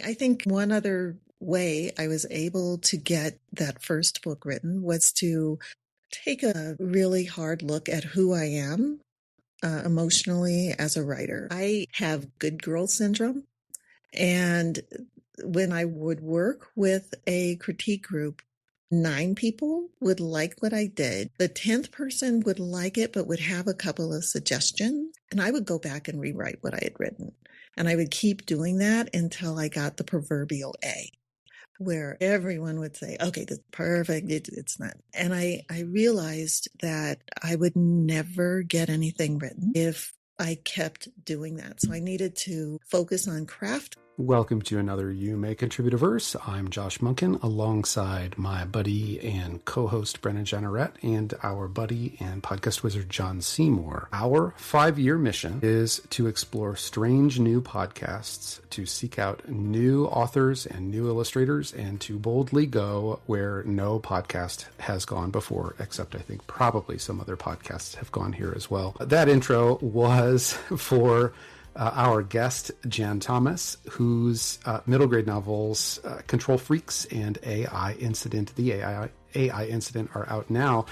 I think one other way I was able to get that first book written was to take a really hard look at who I am emotionally as a writer. I have good girl syndrome. And when I would work with a critique group, 9 people would like what I did. The 10th person would like it, but would have a couple of suggestions. And I would go back and rewrite what I had written. And I would keep doing that until I got the proverbial A, where everyone would say, okay, that's perfect. It's not. And I realized that I would never get anything written if I kept doing that. So I needed to focus on craft. Welcome to another You May Contribute-a-Verse. I'm Josh Munkin, alongside my buddy and co-host Brennan Jenneret and our buddy and podcast wizard John Seymour. Our 5-year mission is to explore strange new podcasts, to seek out new authors and new illustrators, and to boldly go where no podcast has gone before, except I think probably some other podcasts have gone here as well. That intro was for our guest, Jan Thomas, whose middle grade novels, Control Freaks and AI Incident, the AI Incident, are out now.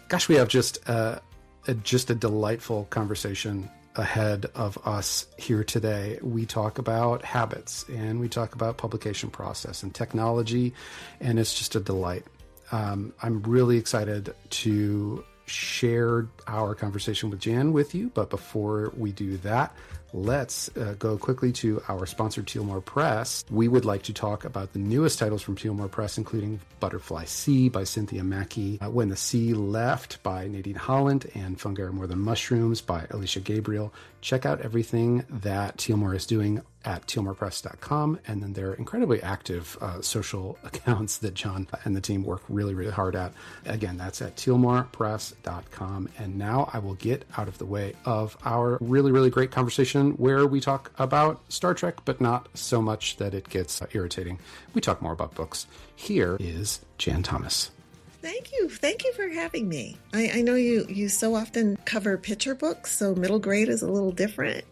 Gosh, we have just a delightful conversation ahead of us here today. We talk about habits and we talk about publication process and technology, and it's just a delight. I'm really excited to share our conversation with Jan with you, but before we do that, let's go quickly to our sponsor, Tealmore Press. We would like to talk about the newest titles from Tealmore Press, including Butterfly Sea by Cynthia Mackey, When the Sea Left by Nadine Holland, and Fungi Are More Than Mushrooms by Alicia Gabriel. Check out everything that Tealmore is doing at tealmorepress.com, and then their incredibly active social accounts that John and the team work really, really hard at. Again, that's at tealmorepress.com. And now I will get out of the way of our really, really great conversation where we talk about Star Trek, but not so much that it gets irritating. We talk more about books. Here is Jan Thomas. Thank you. Thank you for having me. I know you so often cover picture books, so middle grade is a little different.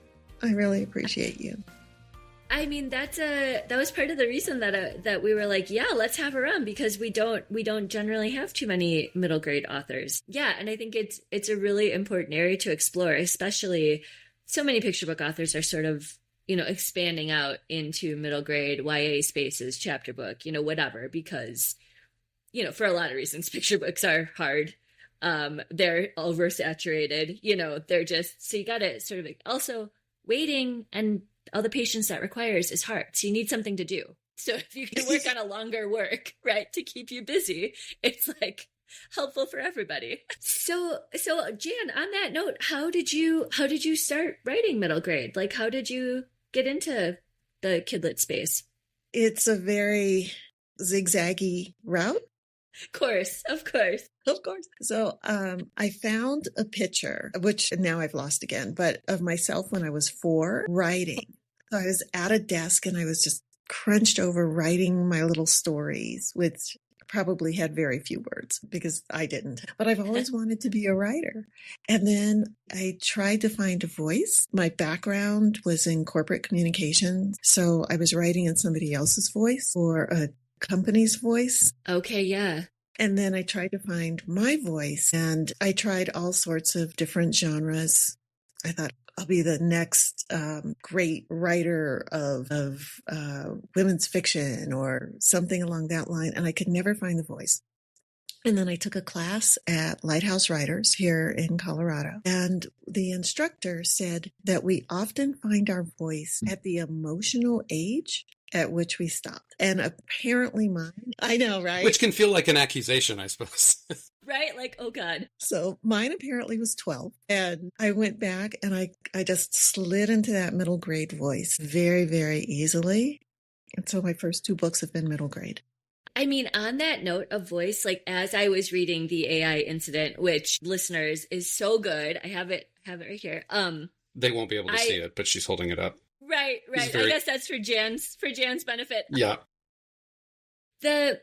I really appreciate you. I mean, that was part of the reason that we were like, yeah, let's have her on, because we don't generally have too many middle grade authors. Yeah, and I think it's a really important area to explore, especially so many picture book authors are sort of, expanding out into middle grade YA spaces, chapter book, whatever, because, for a lot of reasons, picture books are hard. They're oversaturated, they're just, so you got to sort of also waiting and all the patience that requires is hard. So you need something to do. So if you can work on a longer work, right, to keep you busy, it's like helpful for everybody. So Jan, on that note, how did you start writing middle grade? Like, how did you get into the kidlit space? It's a very zigzaggy route. Of course. So I found a picture, which now I've lost again, but of myself when I was 4 writing. So I was at a desk and I was just crunched over writing my little stories, which probably had very few words because I didn't. But I've always wanted to be a writer. And then I tried to find a voice. My background was in corporate communications. So I was writing in somebody else's voice or a company's voice. Okay, yeah. And then I tried to find my voice, and I tried all sorts of different genres. I thought I'll be the next great writer of women's fiction or something along that line, and I could never find the voice. And then I took a class at Lighthouse Writers here in Colorado. And the instructor said that we often find our voice at the emotional age at which we stopped. And apparently mine, I know, right? Which can feel like an accusation, I suppose. Right? Like, oh God. So mine apparently was 12. And I went back and I just slid into that middle grade voice very, very easily. And so my first 2 books have been middle grade. I mean, on that note of voice, like as I was reading the AI Incident, which listeners is so good. I have it right here. They won't be able to see it, but she's holding it up. Right. I guess that's for Jan's benefit. Yeah. The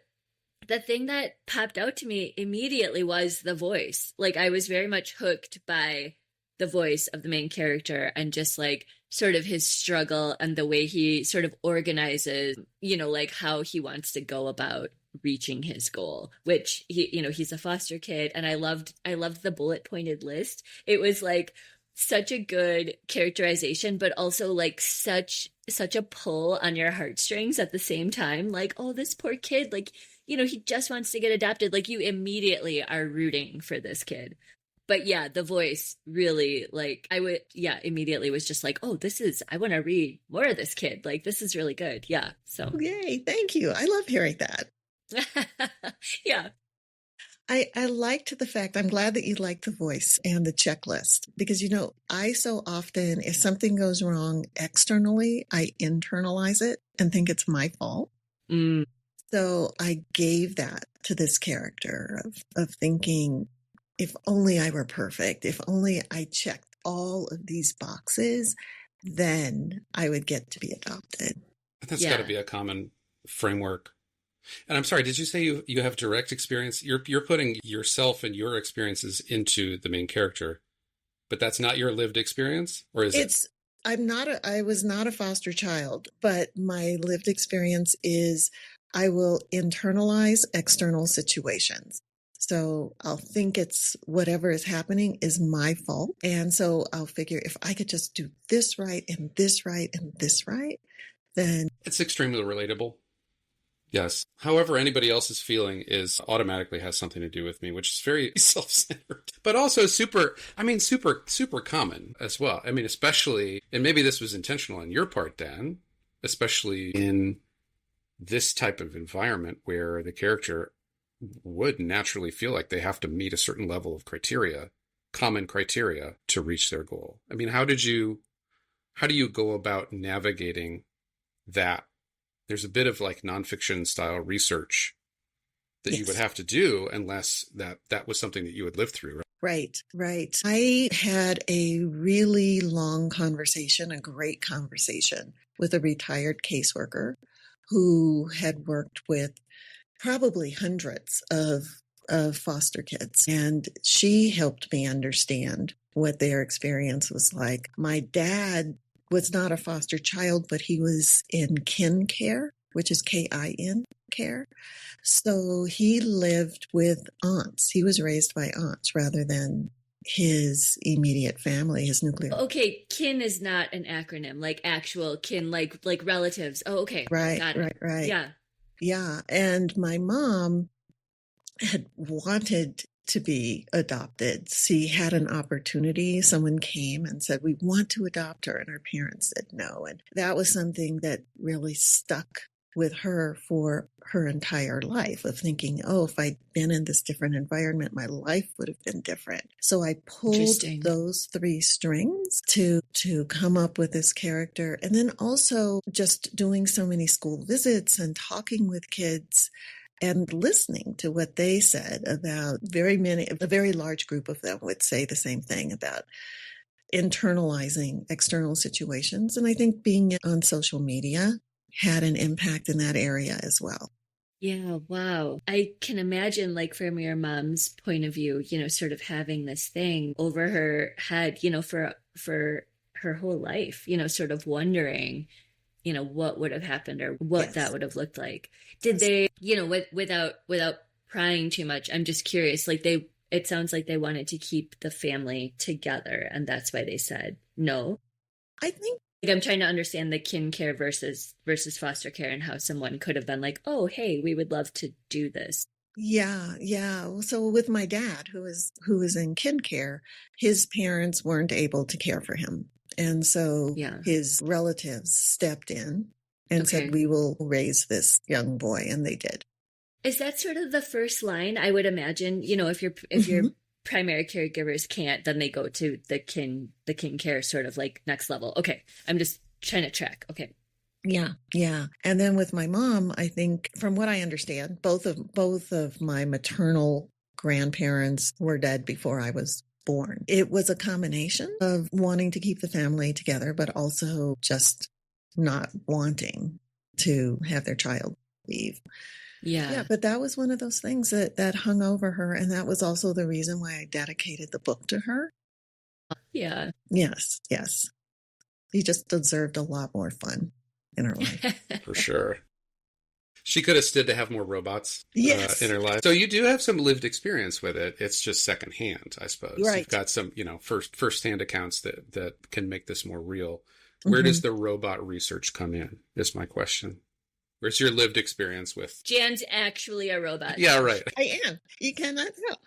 thing that popped out to me immediately was the voice. Like I was very much hooked by the voice of the main character and just like sort of his struggle and the way he sort of organizes, like how he wants to go about reaching his goal, which he's a foster kid. And I loved the bullet pointed list. It was like such a good characterization, but also like such a pull on your heartstrings at the same time. Like, oh, this poor kid, like, he just wants to get adopted. Like, you immediately are rooting for this kid. But yeah, the voice really, like, immediately was just like, oh, I want to read more of this kid. Like, this is really good. Yeah. So. Yay. Thank you. I love hearing that. Yeah. I liked the fact, I'm glad that you liked the voice and the checklist because, I so often, if something goes wrong externally, I internalize it and think it's my fault. Mm. So I gave that to this character of thinking, if only I were perfect, if only I checked all of these boxes, then I would get to be adopted. That's got to be a common framework. And I'm sorry, did you say you have direct experience? You're putting yourself and your experiences into the main character, but that's not your lived experience, or is it? I was not a foster child, but my lived experience is I will internalize external situations. So I'll think it's whatever is happening is my fault. And so I'll figure if I could just do this right and this right and this right, then it's extremely relatable. Yes. However, anybody else's feeling automatically has something to do with me, which is very self-centered, but also super common as well. I mean, especially, and maybe this was intentional on your part, Dan, especially in this type of environment where the character would naturally feel like they have to meet a certain level of common criteria to reach their goal. I mean, how do you go about navigating that? There's a bit of like nonfiction style research that you would have to do unless that was something that you had lived through. Right? Right. I had a really long conversation, a great conversation with a retired caseworker who had worked with probably hundreds of foster kids. And she helped me understand what their experience was like. My dad was not a foster child, but he was in kin care, which is KIN care. So he lived with aunts. He was raised by aunts rather than his immediate family, his nuclear. Okay, kin is not an acronym, like actual kin, like relatives. Oh, okay. Right, got it. Right. Yeah. Yeah. And my mom had wanted to be adopted. She had an opportunity. Someone came and said, we want to adopt her. And her parents said no. And that was something that really stuck with her for her entire life of thinking, oh, if I'd been in this different environment, my life would have been different. So I pulled those three strings to come up with this character. And then also just doing so many school visits and talking with kids and listening to what they said about a very large group of them would say the same thing about internalizing external situations. And I think being on social media had an impact in that area as well. Yeah, wow. I can imagine, like, from your mom's point of view, sort of having this thing over her head, for her whole life, sort of wondering, what would have happened or what that would have looked like. Did they, without prying too much, I'm just curious, like it sounds like they wanted to keep the family together and that's why they said no. I think I'm trying to understand the kin care versus foster care and how someone could have been like, oh, hey, we would love to do this. Yeah. So with my dad, who was in kin care, his parents weren't able to care for him. And so his relatives stepped in and said, we will raise this young boy. And they did. Is that sort of the first line? I would imagine, if your primary caregivers can't, then they go to the kin care sort of like next level. Okay. I'm just trying to track. Okay. Yeah. And then with my mom, I think from what I understand, both of my maternal grandparents were dead before I was born. It was a combination of wanting to keep the family together, but also just not wanting to have their child leave. Yeah, but that was one of those things that hung over her. And that was also the reason why I dedicated the book to her. Yeah. Yes, yes. She just deserved a lot more fun in her life. For sure. She could have stood to have more robots Yes. in her life. So you do have some lived experience with it. It's just secondhand, I suppose. Right. You've got some, first-hand accounts that can make this more real. Where Mm-hmm. does the robot research come in, is my question. Where's your lived experience with? Jan's actually a robot. Yeah, right. I am. You cannot tell.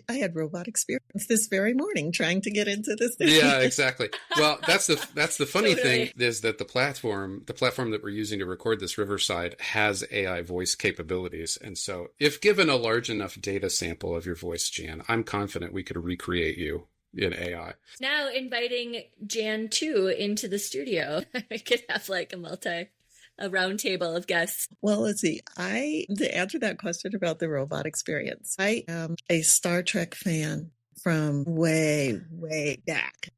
I had robot experience this very morning trying to get into this thing. Yeah, exactly. Well, that's the funny Totally. thing is that the platform that we're using to record this Riverside has AI voice capabilities. And so if given a large enough data sample of your voice, Jan, I'm confident we could recreate you in AI. Now inviting Jan too into the studio. We could have like a round table of guests. Well, let's see. To answer that question about the robot experience, I am a Star Trek fan from way, way back.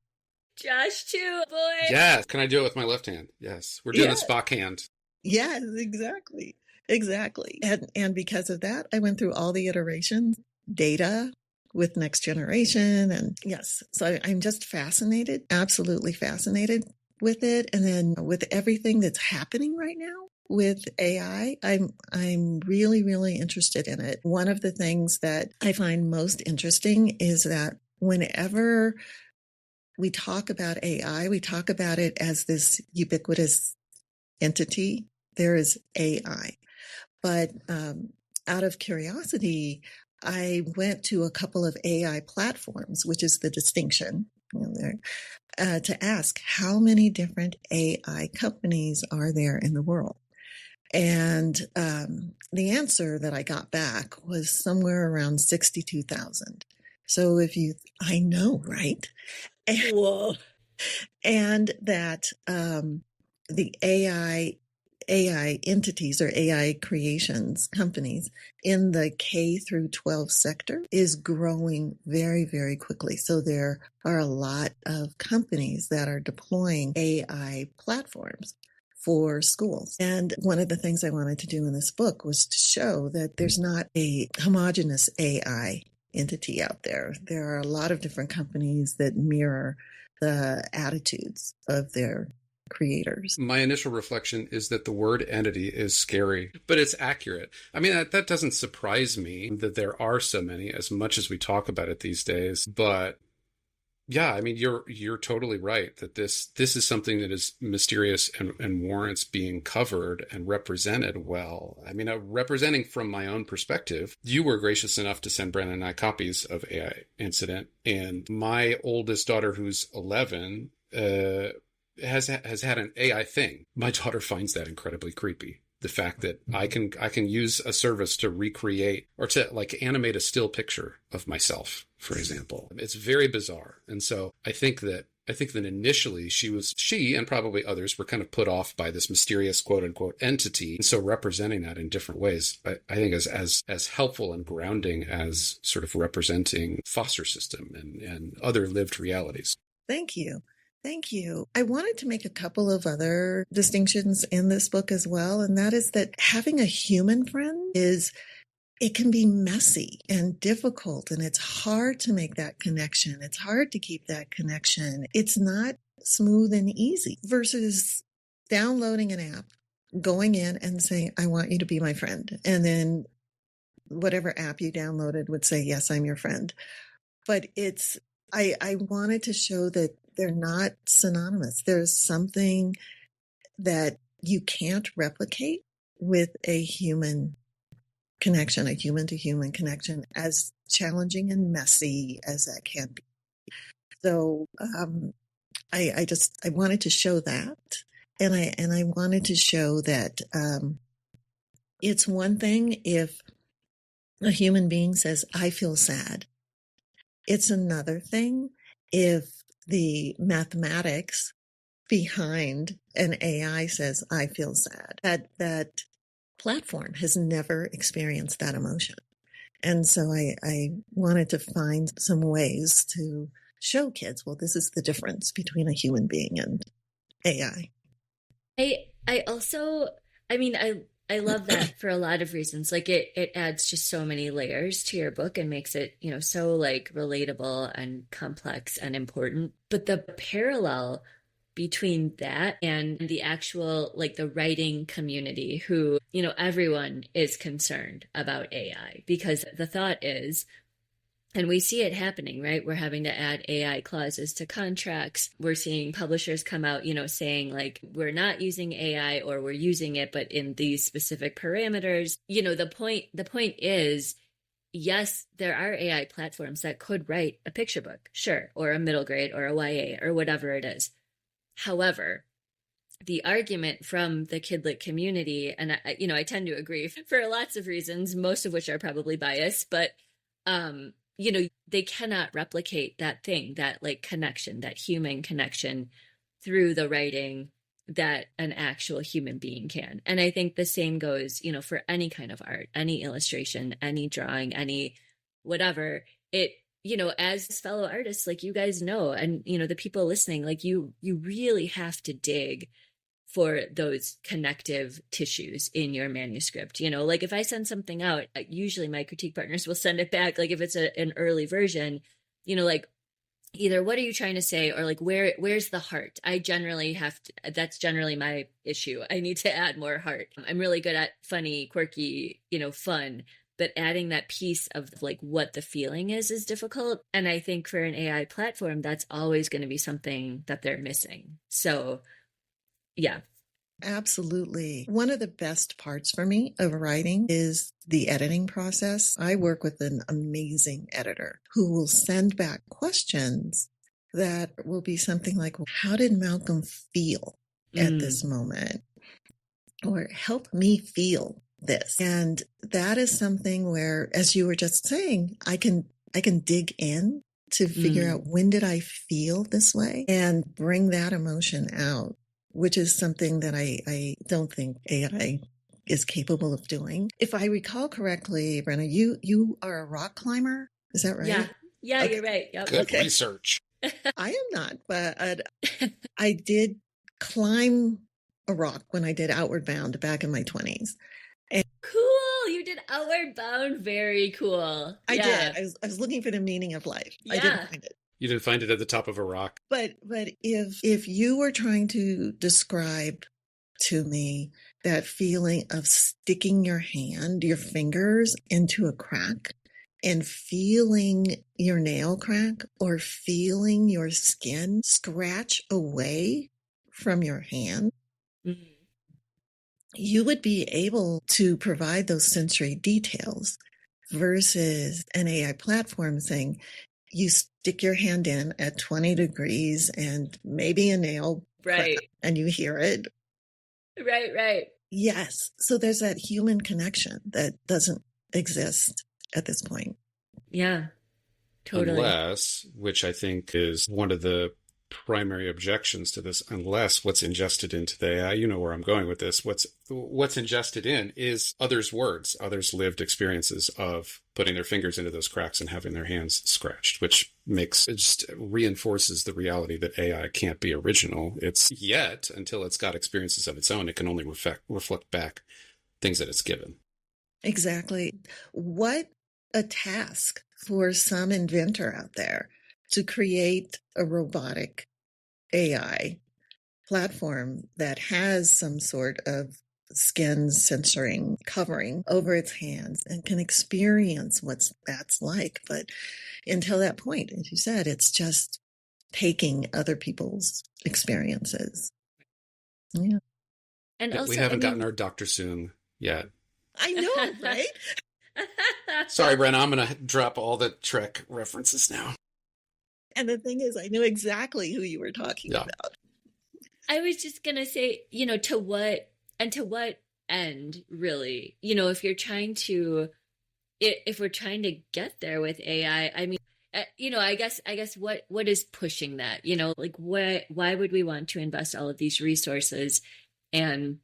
Josh too, boy. Yes. Can I do it with my left hand? Yes. We're doing the Spock hand. Yes, exactly. Exactly. And because of that, I went through all the iterations, data with Next Generation. And yes, so I'm just fascinated, absolutely fascinated with it. And then with everything that's happening right now with AI, I'm really, really interested in it. One of the things that I find most interesting is that whenever we talk about AI, we talk about it as this ubiquitous entity. There is AI. But out of curiosity, I went to a couple of AI platforms, which is the distinction, to ask how many different AI companies are there in the world. And the answer that I got back was somewhere around 62,000. So I know, right? Whoa. And that the AI entities or AI creations companies in the K through 12 sector is growing very, very quickly. So there are a lot of companies that are deploying AI platforms for schools. And one of the things I wanted to do in this book was to show that there's not a homogeneous AI entity out there. There are a lot of different companies that mirror the attitudes of their creators. My initial reflection is that the word entity is scary, but it's accurate. I mean, that doesn't surprise me that there are so many, as much as we talk about it these days. But yeah, I mean, you're totally right that this is something that is mysterious and warrants being covered and represented well. I mean, representing from my own perspective, you were gracious enough to send Brandon and I copies of AI Incident, and my oldest daughter, who's 11, has had an AI thing. My daughter finds that incredibly creepy. The fact that I can use a service to recreate or to like animate a still picture of myself, for example. It's very bizarre. And so I think that initially she and probably others were kind of put off by this mysterious quote unquote entity. And so representing that in different ways, I think is as helpful and grounding as sort of representing foster system and other lived realities. Thank you. Thank you. I wanted to make a couple of other distinctions in this book as well. And that is that having a human friend it can be messy and difficult, and it's hard to make that connection. It's hard to keep that connection. It's not smooth and easy versus downloading an app, going in and saying, I want you to be my friend. And then whatever app you downloaded would say, yes, I'm your friend. But I wanted to show that they're not synonymous. There's something that you can't replicate with a human connection, a human to human connection, as challenging and messy as that can be. So I wanted to show that. And I wanted to show that it's one thing if a human being says, I feel sad. It's another thing if the mathematics behind an AI says, I feel sad. That platform has never experienced that emotion. And so I wanted to find some ways to show kids, well, this is the difference between a human being and AI. I also, I mean, I love that for a lot of reasons. Like it adds just so many layers to your book and makes it, so like relatable and complex and important. But the parallel between that and the actual, like the writing community who, everyone is concerned about AI because the thought is, and we see it happening, right? We're having to add AI clauses to contracts. We're seeing publishers come out, saying like, we're not using AI or we're using it, but in these specific parameters. The point is, yes, there are AI platforms that could write a picture book, sure, or a middle grade or a YA or whatever it is. However, the argument from the kidlit community, and I tend to agree for lots of reasons, most of which are probably biased, but they cannot replicate that thing, that like connection, that human connection through the writing that an actual human being can. And I think the same goes, for any kind of art, any illustration, any drawing, any whatever. It, as fellow artists, like you guys know, and, the people listening, like you really have to dig for those connective tissues in your manuscript. Like if I send something out, usually my critique partners will send it back. Like if it's an early version, like either what are you trying to say, or like where's the heart? I generally that's generally my issue. I need to add more heart. I'm really good at funny, quirky, fun, but adding that piece of like what the feeling is difficult. And I think for an AI platform, that's always going to be something that they're missing. So yeah. Absolutely. One of the best parts for me of writing is the editing process. I work with an amazing editor who will send back questions that will be something like, how did Malcolm feel at this moment? Or help me feel this. And that is something where, as you were just saying, I can dig in to figure out when did I feel this way and bring that emotion out, which is something that I don't think AI is capable of doing. If I recall correctly, Brenna, you are a rock climber. Is that right? Yeah, okay. You're right. Yep. Good research. I am not, but I did climb a rock when I did Outward Bound back in my 20s. And cool. You did Outward Bound. Very cool. I did. I was looking for the meaning of life. Yeah. I didn't find it. You didn't find it at the top of a rock. But if you were trying to describe to me that feeling of sticking your fingers into a crack and feeling your nail crack or feeling your skin scratch away from your hand, you would be able to provide those sensory details versus an AI platform saying, you stick your hand in at 20 degrees and maybe a nail, right? And you hear it. Right. Yes. So there's that human connection that doesn't exist at this point. Yeah, totally. Unless, which I think is one of the primary objections to this, unless what's ingested into the AI, you know where I'm going with this, what's ingested in is others' words, others' lived experiences of putting their fingers into those cracks and having their hands scratched, which just reinforces the reality that AI can't be original. It's yet, until it's got experiences of its own, it can only reflect back things that it's given. Exactly. What a task for some inventor out there to create a robotic AI platform that has some sort of skin censoring covering over its hands and can experience what that's like. But until that point, as you said, it's just taking other people's experiences. Yeah. And also, we haven't gotten our Dr. Soong yet. I know, right? Sorry, Brenna, I'm going to drop all the Trek references now. And the thing is, I knew exactly who you were talking about. I was just going to say, to what end, really? If you're trying to, if we're trying to get there with AI, I mean, I guess what is pushing that? Like why would we want to invest all of these resources and,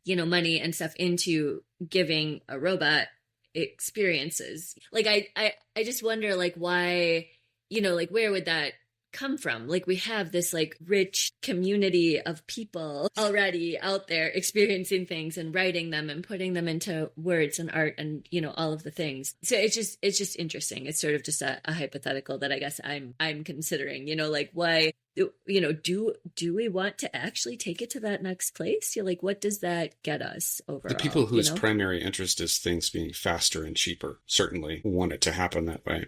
money and stuff into giving a robot experiences? Like, I just wonder, like, why, like, where would that come from? Like, we have this like rich community of people already out there experiencing things and writing them and putting them into words and art and, you know, all of the things. So it's just interesting. It's sort of just a hypothetical that I guess I'm considering, you know, like, why, you know, do we want to actually take it to that next place? You're like, what does that get us overall? The people whose you know? primary interest is things being faster and cheaper certainly want it to happen that way.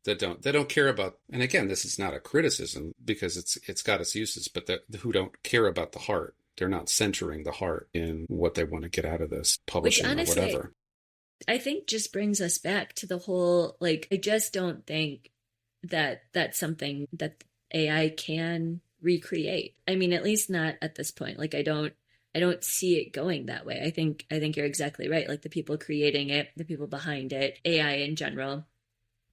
They don't care about, and again, this is not a criticism because it's got its uses, but who don't care about the heart. They're not centering the heart in what they want to get out of this publishing, which, honestly, or whatever. I think just brings us back to the whole, like, I just don't think that that's something that AI can recreate. I mean, at least not at this point. Like, I don't see it going that way. I think you're exactly right. Like, the people creating it, the people behind it, AI in general,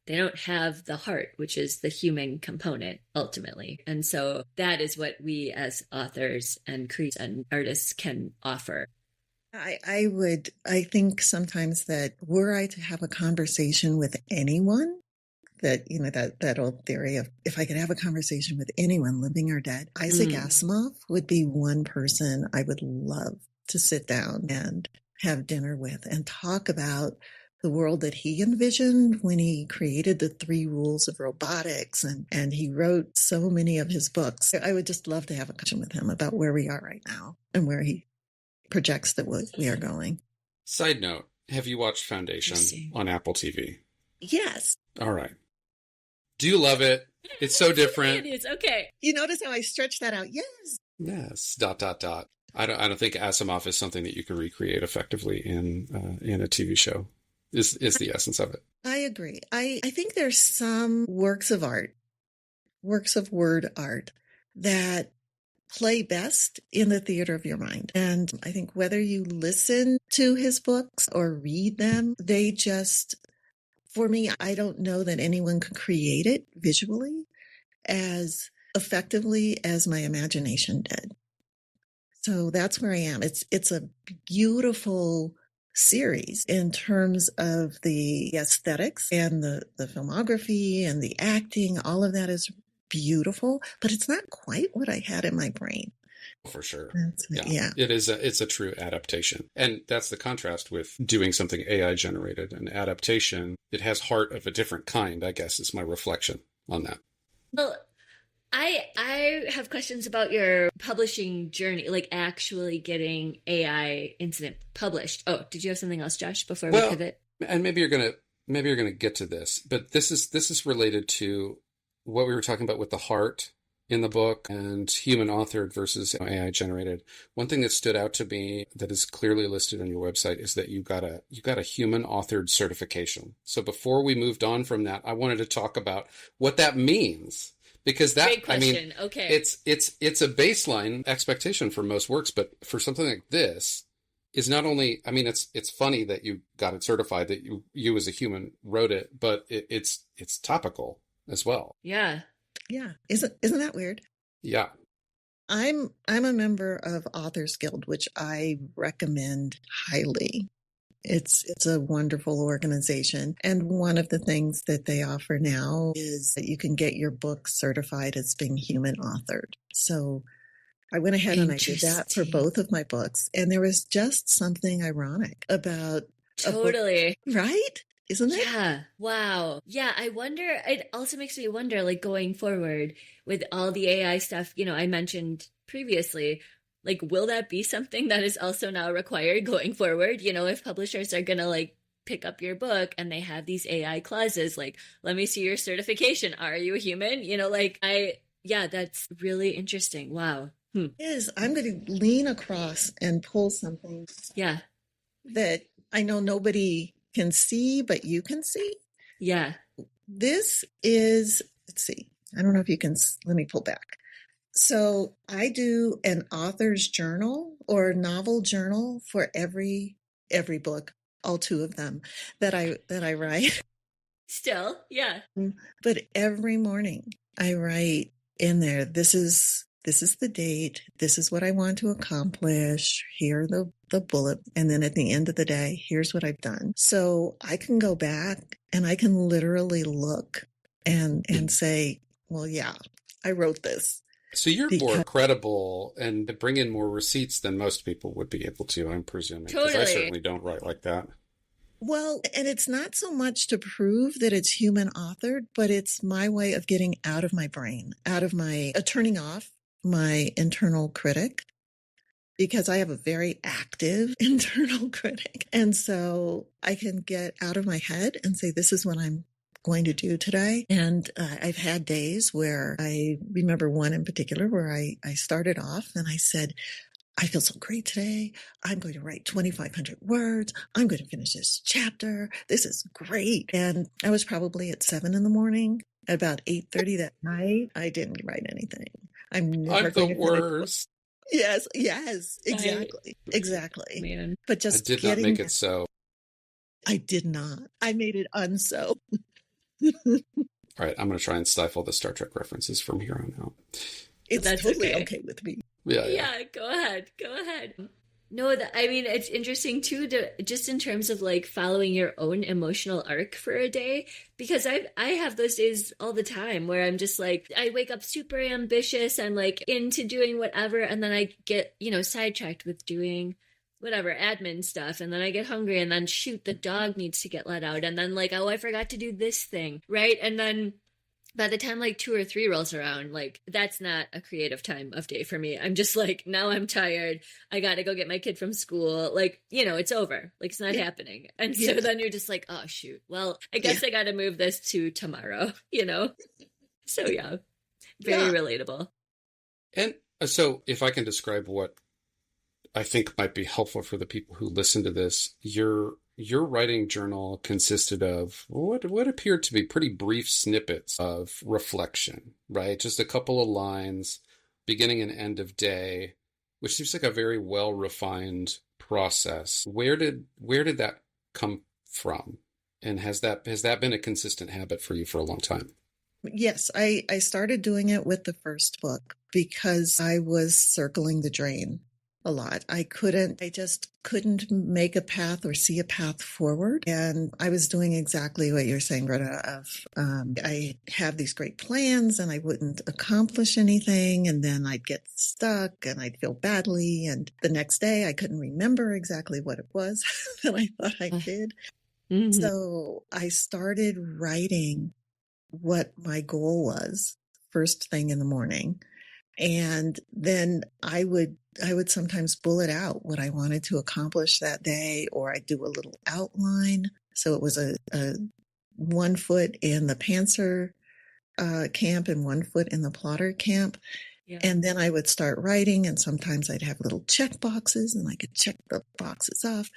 they don't have the heart, which is the human component ultimately. And so that is what we as authors and creators and artists can offer. I think sometimes that were I to have a conversation with anyone, that, you know, that old theory of if I could have a conversation with anyone, living or dead, Isaac Asimov would be one person I would love to sit down and have dinner with and talk about the world that he envisioned when he created the 3 rules of robotics, and he wrote so many of his books. I would just love to have a conversation with him about where we are right now and where he projects that we are going. Side note, have you watched Foundation on Apple TV? Yes. All right. Do you love it? It's so different. It is. Okay. You notice how I stretched that out? Yes. Yes. ... I don't think Asimov is something that you can recreate effectively in a TV show. Is the essence of it. I agree. I think there's some works of word art that play best in the theater of your mind. And I think whether you listen to his books or read them, they just, for me, I don't know that anyone can create it visually as effectively as my imagination did. So that's where I am. It's a beautiful series in terms of the aesthetics and the filmography and the acting. All of that is beautiful, but it's not quite what I had in my brain. For sure. Yeah. It's a true adaptation. And that's the contrast with doing something AI generated. An adaptation, it has heart of a different kind, I guess, is my reflection on that. Well, I have questions about your publishing journey, like actually getting AI Incident published. Oh, did you have something else, Josh, before we pivot? And maybe you're gonna get to this, but this is related to what we were talking about with the heart in the book and human authored versus AI generated. One thing that stood out to me that is clearly listed on your website is that you got a human authored certification. So before we moved on from that, I wanted to talk about what that means. Because that, great question. I mean, okay. It's a baseline expectation for most works, but for something like this is not only, I mean, it's funny that you got it certified, that you as a human wrote it, but it's topical as well. Yeah. Yeah. Isn't that weird? Yeah. I'm a member of Authors Guild, which I recommend highly. It's a wonderful organization. And one of the things that they offer now is that you can get your book certified as being human authored. So I went ahead and I did that for both of my books. And there was just something ironic about totally a book, right? Isn't it? Yeah. Wow. Yeah. I wonder, it also makes me wonder, like, going forward with all the AI stuff, you know, I mentioned previously, like, will that be something that is also now required going forward? You know, if publishers are going to, like, pick up your book and they have these AI clauses, like, let me see your certification. Are you a human? You know, like, that's really interesting. Wow. It is. I'm going to lean across and pull something. Yeah. That I know nobody can see, but you can see. Yeah. This is, let's see. I don't know if you can, let me pull back. So I do an author's journal or novel journal for every book, all 2 of them that I write. Still, yeah. But every morning I write in there, this is the date, this is what I want to accomplish, here are the bullet, and then at the end of the day, here's what I've done. So I can go back and I can literally look and say, well, yeah, I wrote this. So you're more Because, credible and bring in more receipts than most people would be able to, I'm presuming. Because I certainly don't write like that. well, and it's not so much to prove that it's human authored, but it's my way of getting out of my brain, out of my turning off my internal critic, because I have a very active internal critic. And so I can get out of my head and say, this is what I'm going to do today. And I've had days where I remember one in particular where I started off and I said, I feel so great today. I'm going to write 2,500 words. I'm going to finish this chapter. This is great. And I was probably at 7 a.m. At about 8:30 that night, I didn't write anything. I'm never going the to worst. Yes, exactly. Man. But just I did not make it so. I did not. I made it unso. All right, I'm going to try and stifle the Star Trek references from here on out. That's totally okay with me. Yeah, go ahead. No, I mean, it's interesting too, just in terms of like following your own emotional arc for a day, because I have those days all the time where I'm just like, I wake up super ambitious and like into doing whatever, and then I get, sidetracked with doing whatever admin stuff, and then I get hungry, and then shoot, the dog needs to get let out, and then like, oh, I forgot to do this thing, right? And then by the time like 2 or 3 rolls around, like that's not a creative time of day for me. I'm just like, now I'm tired. I got to go get my kid from school. Like, it's over. Like it's not happening. And so then you're just like, oh shoot. Well, I guess I got to move this to tomorrow, So yeah, very relatable. And so if I can describe what I think might be helpful for the people who listen to this, your writing journal consisted of what appeared to be pretty brief snippets of reflection, right? Just a couple of lines, beginning and end of day, which seems like a very well-refined process. Where did that come from? And has that been a consistent habit for you for a long time? Yes, I started doing it with the first book because I was circling the drain a lot. I just couldn't make a path or see a path forward. And I was doing exactly what you're saying, Greta, I have these great plans and I wouldn't accomplish anything. And then I'd get stuck and I'd feel badly. And the next day I couldn't remember exactly what it was that I thought I did. Mm-hmm. So I started writing what my goal was first thing in the morning. And then I would sometimes bullet out what I wanted to accomplish that day, or I'd do a little outline. So it was a 1 foot in the pantser camp and 1 foot in the plotter camp. Yeah. And then I would start writing, and sometimes I'd have little check boxes and I could check the boxes off.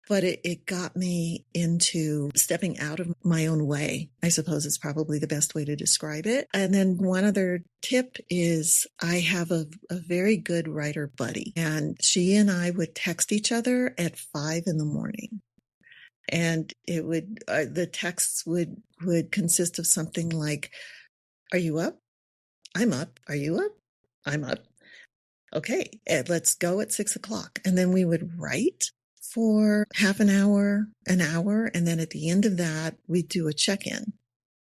But it got me into stepping out of my own way, I suppose is probably the best way to describe it. And then one other tip is I have a very good writer buddy, and she and I would text each other at 5 a.m. And it would the texts would consist of something like, "Are you up? I'm up. Are you up? I'm up. Okay, let's go at 6 o'clock." And then we would write for half an hour, and then at the end of that, we'd do a check-in.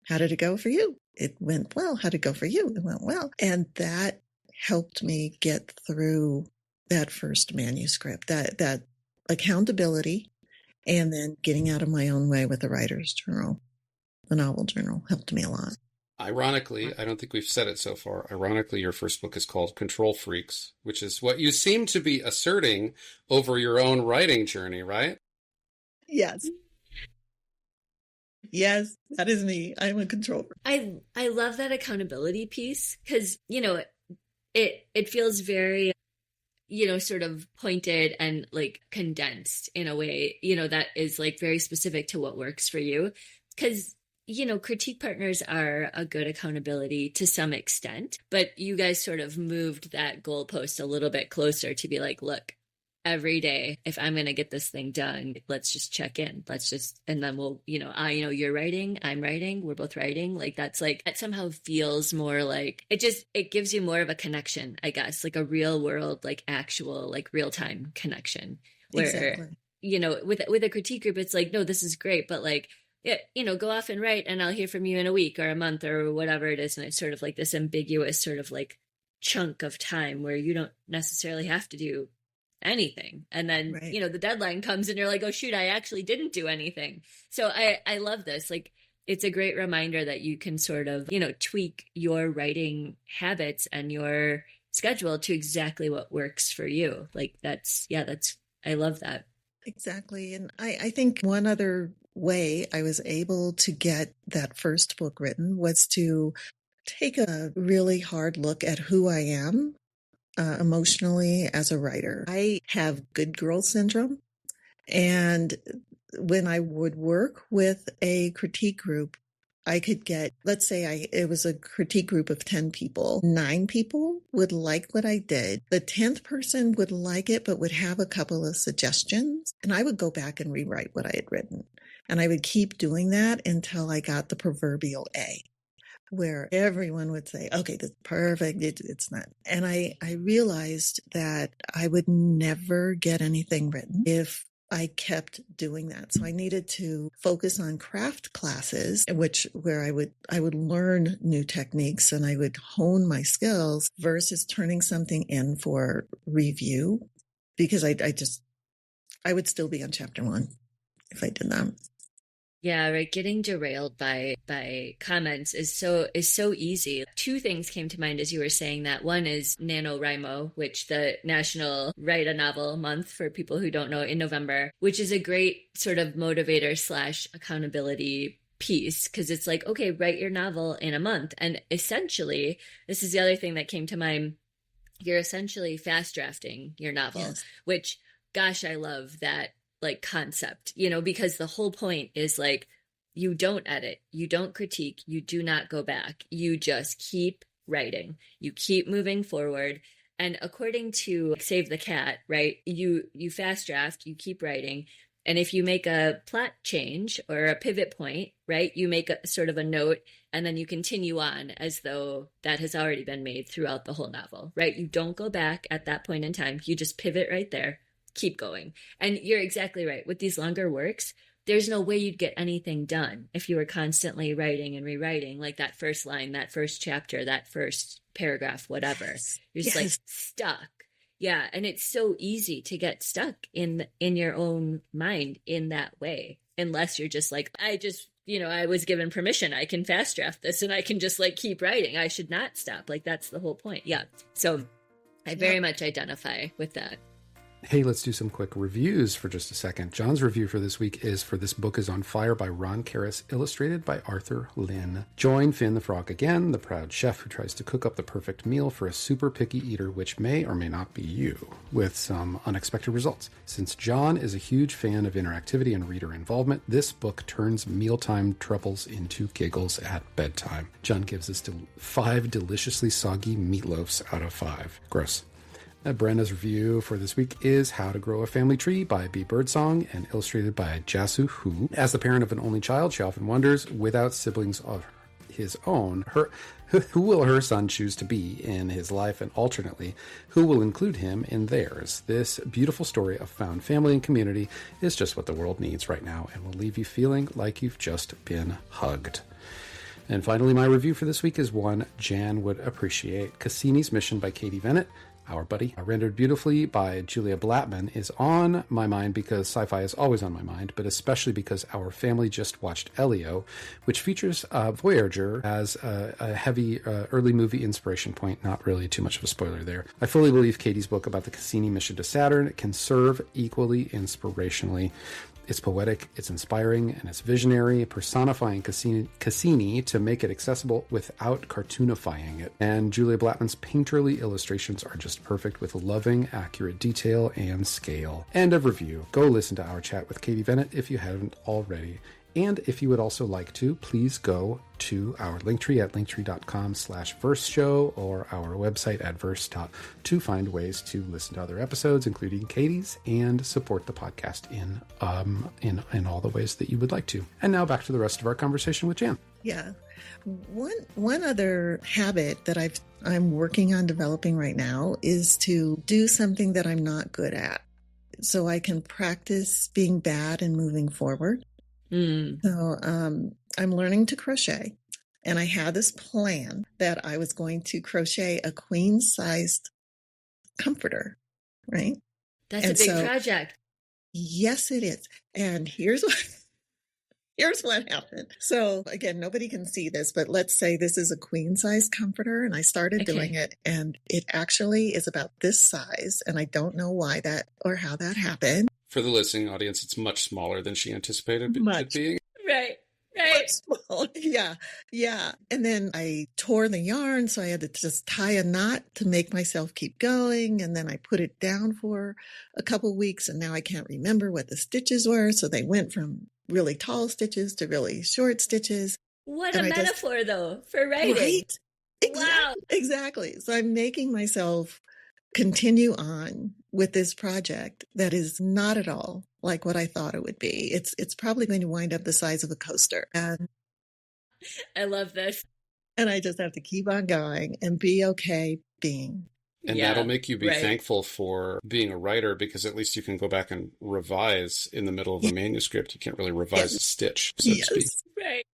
How did it go for you? It went well. How did it go for you? It went well. And that helped me get through that first manuscript, that accountability, and then getting out of my own way with the writer's journal, the novel journal, helped me a lot. Ironically, I don't think we've said it so far. Ironically, your first book is called Control Freaks, which is what you seem to be asserting over your own writing journey, right? Yes. Yes, that is me. I'm a control freak. I love that accountability piece because, it feels very, sort of pointed and like condensed in a way, that is like very specific to what works for you. Because critique partners are a good accountability to some extent, but you guys sort of moved that goalpost a little bit closer to be like, look, every day, if I'm going to get this thing done, let's just check in. And then we'll, you're writing, I'm writing, we're both writing. Like that somehow feels more like it gives you more of a connection, I guess, like a real world, like actual, like real time connection where, exactly. With a critique group, it's like, no, this is great. But like, go off and write and I'll hear from you in a week or a month or whatever it is. And it's sort of like this ambiguous sort of like chunk of time where you don't necessarily have to do anything. And then, Right. The deadline comes and you're like, oh shoot, I actually didn't do anything. So I love this. Like, it's a great reminder that you can sort of, tweak your writing habits and your schedule to exactly what works for you. Like I love that. Exactly. And I think one other way I was able to get that first book written was to take a really hard look at who I am emotionally as a writer. I have good girl syndrome. And when I would work with a critique group, I could get, let's say it was a critique group of 10 people. 9 people would like what I did. The 10th person would like it, but would have a couple of suggestions. And I would go back and rewrite what I had written. And I would keep doing that until I got the proverbial A, where everyone would say, okay, that's perfect. It's not. And I realized that I would never get anything written if I kept doing that. So I needed to focus on craft classes, where I would learn new techniques and I would hone my skills versus turning something in for review, because I would still be on chapter 1 if I did that. Yeah, right. Getting derailed by comments is so easy. 2 things came to mind as you were saying that. One is NaNoWriMo, which the National Write a Novel Month, for people who don't know, in November, which is a great sort of motivator / accountability piece, because it's like, okay, write your novel in a month. And essentially, this is the other thing that came to mind, you're essentially fast drafting your novel, Yes. which, gosh, I love that like concept, because the whole point is like, you don't edit, you don't critique, you do not go back, you just keep writing, you keep moving forward. And according to Save the Cat, right, you fast draft, you keep writing, and if you make a plot change or a pivot point, right, you make a sort of a note, and then you continue on as though that has already been made throughout the whole novel, right? You don't go back at that point in time, you just pivot right there, keep going. And you're exactly right. With these longer works, there's no way you'd get anything done if you were constantly writing and rewriting, like that first line, that first chapter, that first paragraph, whatever. Yes. You're just like stuck. Yeah. And it's so easy to get stuck in your own mind in that way, unless you're just like, I was given permission. I can fast draft this and I can just like keep writing. I should not stop. Like, that's the whole point. Yeah. So I very much identify with that. Hey, let's do some quick reviews for just a second. John's review for this week is for This Book is on Fire by Ron Keres, illustrated by Arthur Lynn. Join Finn the Frog again, the proud chef who tries to cook up the perfect meal for a super picky eater, which may or may not be you, with some unexpected results. Since John is a huge fan of interactivity and reader involvement, this book turns mealtime troubles into giggles at bedtime. John gives us 5 deliciously soggy meatloafs out of 5. Gross. Brenna's review for this week is How to Grow a Family Tree by B. Birdsong and illustrated by Jasu, who, as the parent of an only child, she often wonders, without siblings of his own, who will her son choose to be in his life, and alternately, who will include him in theirs. This beautiful story of found family and community is just what the world needs right now and will leave you feeling like you've just been hugged. And finally, my review for this week is one Jan would appreciate, Cassini's Mission by Katie Venit. Our buddy, rendered beautifully by Julia Blattman, is on my mind because sci-fi is always on my mind, but especially because our family just watched Elio, which features Voyager as a heavy early movie inspiration point. Not really too much of a spoiler there. I fully believe Katie's book about the Cassini mission to Saturn can serve equally inspirationally. It's poetic, it's inspiring, and it's visionary, personifying Cassini to make it accessible without cartoonifying it. And Julia Blattman's painterly illustrations are just perfect, with loving, accurate detail and scale. End of review. Go listen to our chat with Katie Venit if you haven't already. And if you would also like to, please go to our Linktree at linktree.com/verseshow or our website at verse. To find ways to listen to other episodes, including Katie's, and support the podcast in all the ways that you would like to. And now back to the rest of our conversation with Jan. Yeah. One other habit that I'm working on developing right now is to do something that I'm not good at, so I can practice being bad and moving forward. Mm. So I'm learning to crochet. And I had this plan that I was going to crochet a queen-sized comforter, right? That's a And big so, project. yes, it is. And here's what happened. So again, nobody can see this, but let's say this is a queen size comforter, and I started doing it, and it actually is about this size, and I don't know why that or how that happened. For the listening audience, it's much smaller than she anticipated it being. Right. Yeah. And then I tore the yarn, so I had to just tie a knot to make myself keep going. And then I put it down for a couple weeks, and now I can't remember what the stitches were. So they went from really tall stitches to really short stitches. What a metaphor, though, for writing. Right? Wow. Exactly. So I'm making myself continue on with this project that is not at all like what I thought it would be. It's probably going to wind up the size of a coaster. And I love this. And I just have to keep on going and be okay being. And that'll make you be thankful for being a writer, because at least you can go back and revise in the middle of a manuscript. You can't really revise a stitch, so to speak. Right.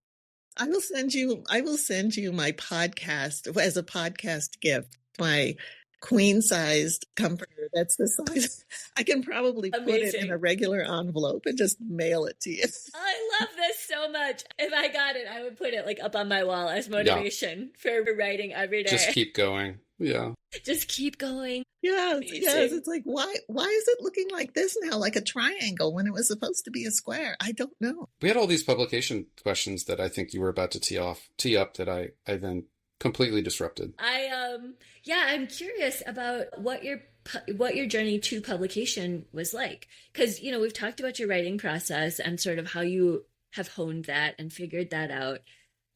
I will send you my podcast as a podcast gift, my queen-sized comforter that's the size. I can probably put it in a regular envelope and just mail it to you. I love this so much. If I got it, I would put it like up on my wall as motivation for writing every day. Just keep going. Yeah. Just keep going. Yes. It's like, why is it looking like this now, like a triangle when it was supposed to be a square? I don't know. We had all these publication questions that I think you were about to tee up that I then completely disrupted. I'm curious about what your journey to publication was like, because we've talked about your writing process and sort of how you have honed that and figured that out,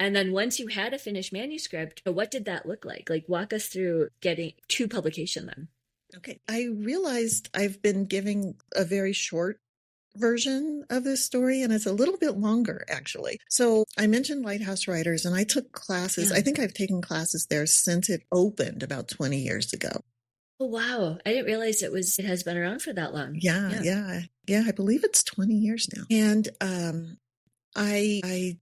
and then once you had a finished manuscript, what did that look like? Like, walk us through getting to publication then. Okay, I realized I've been giving a very short version of this story, and it's a little bit longer, actually. So I mentioned Lighthouse Writers, and I took classes. I think I've taken classes there since it opened about 20 years ago. Oh, wow. I didn't realize it has been around for that long. Yeah. I believe it's 20 years now. And I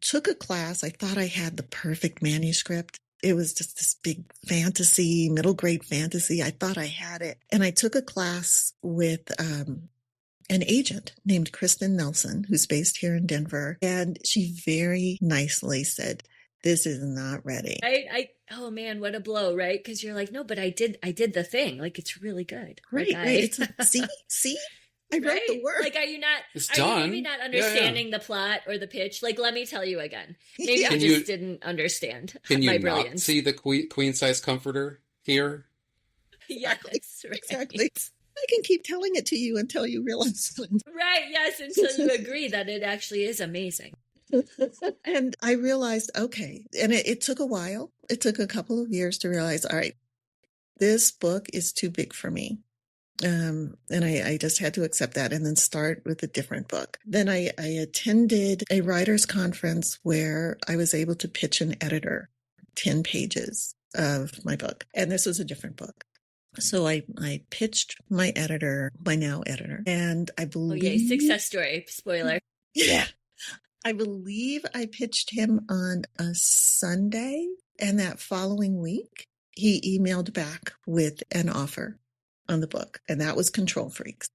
took a class. I thought I had the perfect manuscript. It was just this big fantasy, middle grade fantasy. I thought I had it. And I took a class with an agent named Kristen Nelson, who's based here in Denver. And she very nicely said, "This is not ready." Oh man, what a blow, right? Because you're like, no, but I did the thing. Like, it's really good. Right. It's like, see, I wrote the word. Like, are you done. maybe not understanding the plot or the pitch? Like, let me tell you again. Maybe I just didn't understand. Can you my not brilliance. see the queen size comforter here? Yes, exactly. I can keep telling it to you until you realize it. Right, yes, until you agree that it actually is amazing. And I realized, okay, and it took a while. It took a couple of years to realize, all right, this book is too big for me. And I just had to accept that and then start with a different book. Then I attended a writer's conference where I was able to pitch an editor 10 pages of my book. And this was a different book. So I pitched my now editor, and I believe... success story, spoiler. Yeah. I believe I pitched him on a Sunday, and that following week, he emailed back with an offer on the book, and that was Control Freaks.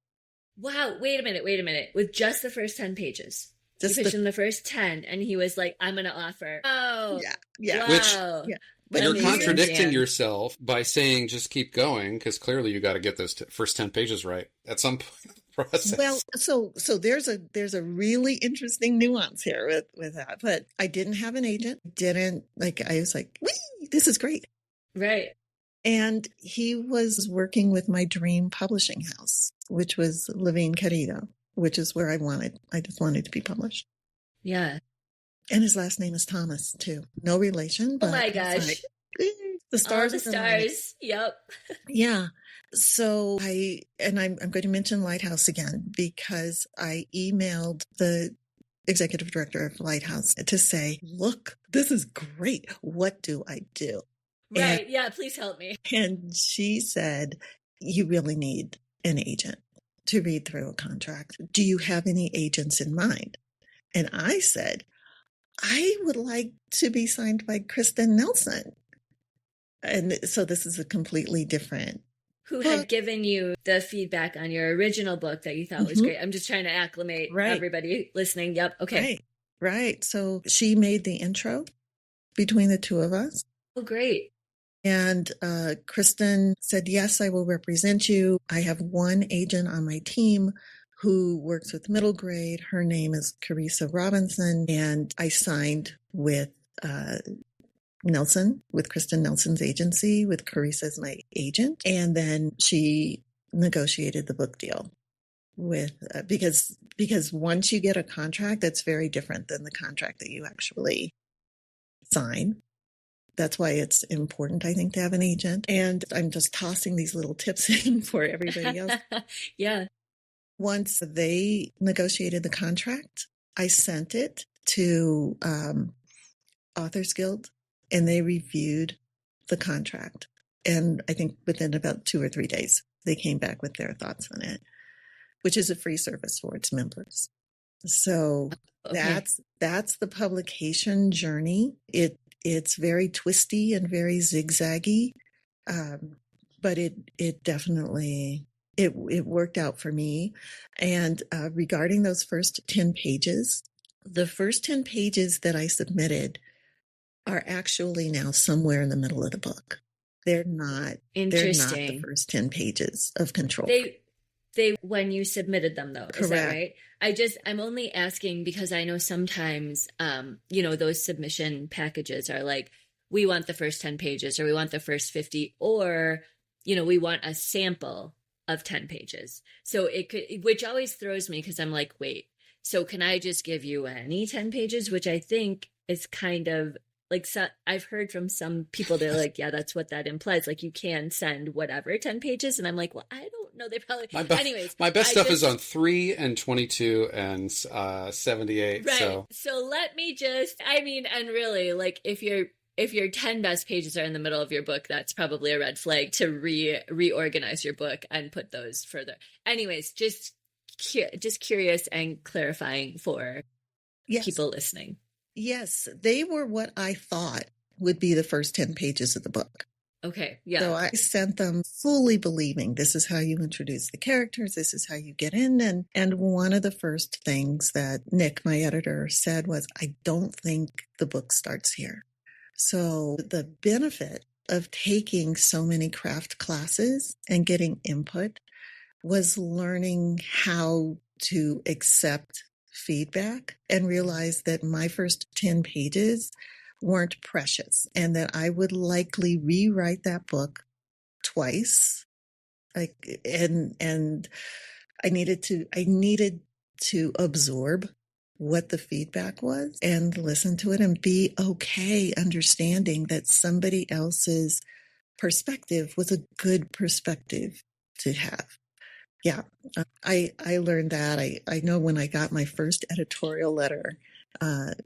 Wow, wait a minute. With just the first 10 pages. Just pitched him the first 10, and he was like, I'm going to offer. Oh, yeah. Wow. But you're contradicting yourself by saying just keep going, because clearly you got to get those first 10 pages right at some point in the process. Well, so there's a really interesting nuance here with that. But I didn't have an agent. I was like, wee, this is great. Right. And he was working with my dream publishing house, which was Levine Querido, which is where I just wanted to be published. Yeah. And his last name is Thomas, too. No relation. But oh, my gosh. Like, the stars. All the stars. Yep. Yeah. So I'm going to mention Lighthouse again, because I emailed the executive director of Lighthouse to say, look, this is great. What do I do? Right. Yeah. Please help me. And she said, you really need an agent to read through a contract. Do you have any agents in mind? And I said, I would like to be signed by Kristen Nelson. And so this is a completely different Who book. had given you the feedback on your original book that you thought was great. I'm just trying to acclimate everybody listening. Yep. Okay. Right. So she made the intro between the two of us. Oh, great. And Kristen said, yes, I will represent you. I have one agent on my team who works with middle grade. Her name is Keres Robinson. And I signed with Nelson, with Kristen Nelson's agency, with Keres as my agent. And then she negotiated the book deal with, because once you get a contract, that's very different than the contract that you actually sign. That's why it's important, I think, to have an agent. And I'm just tossing these little tips in for everybody else. Yeah. Once they negotiated the contract, I sent it to Authors Guild, and they reviewed the contract. And I think within about 2 or 3 days, they came back with their thoughts on it, which is a free service for its members. So that's the publication journey. It's very twisty and very zigzaggy, but it definitely it worked out for me. And regarding those first 10 pages, the first 10 pages that I submitted are actually now somewhere in the middle of the book. They're not the first 10 pages of Control. They when you submitted them, though. Correct. Is that right? I'm only asking because I know sometimes, those submission packages are like, we want the first 10 pages, or we want the first 50, or, we want a sample of 10 pages. So it could, which always throws me, because I'm like, wait, so can I just give you any 10 pages? Which I think is kind of like, so I've heard from some people, they're like, yeah, that's what that implies. Like, you can send whatever 10 pages. And I'm like, well, I don't know. They probably, anyways. My best stuff is on 3 and 22 and 78. Right. So let me just, and really, like, if your 10 best pages are in the middle of your book, that's probably a red flag to reorganize your book and put those further. Anyways, just curious and clarifying for people listening. Yes, they were what I thought would be the first 10 pages of the book. Okay, yeah. So I sent them fully believing this is how you introduce the characters, this is how you get in. And one of the first things that Nick, my editor, said was, I don't think the book starts here. So the benefit of taking so many craft classes and getting input was learning how to accept feedback and realize that my first 10 pages weren't precious and that I would likely rewrite that book twice. And I needed to absorb what the feedback was and listen to it and be okay understanding that somebody else's perspective was a good perspective to have. Yeah, I learned that. I know when I got my first editorial letter,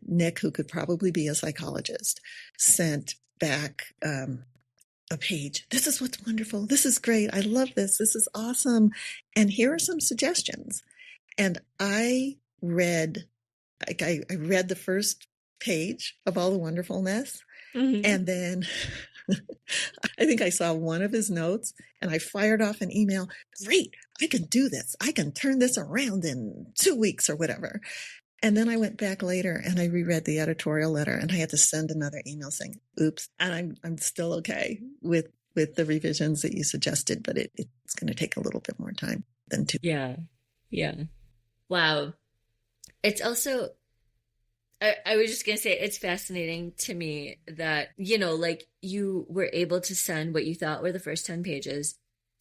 Nick, who could probably be a psychologist, sent back a page. This is what's wonderful. This is great. I love this. This is awesome. And here are some suggestions. And I read the first page of all the wonderfulness. Mm-hmm. And then I think I saw one of his notes and I fired off an email. Great, I can do this. I can turn this around in 2 weeks or whatever. And then I went back later and I reread the editorial letter and I had to send another email saying, oops. And I'm still okay with the revisions that you suggested, but it's going to take a little bit more time than 2. Yeah. Yeah. Wow. It's also, I was just going to say, it's fascinating to me that, like, you were able to send what you thought were the first 10 pages.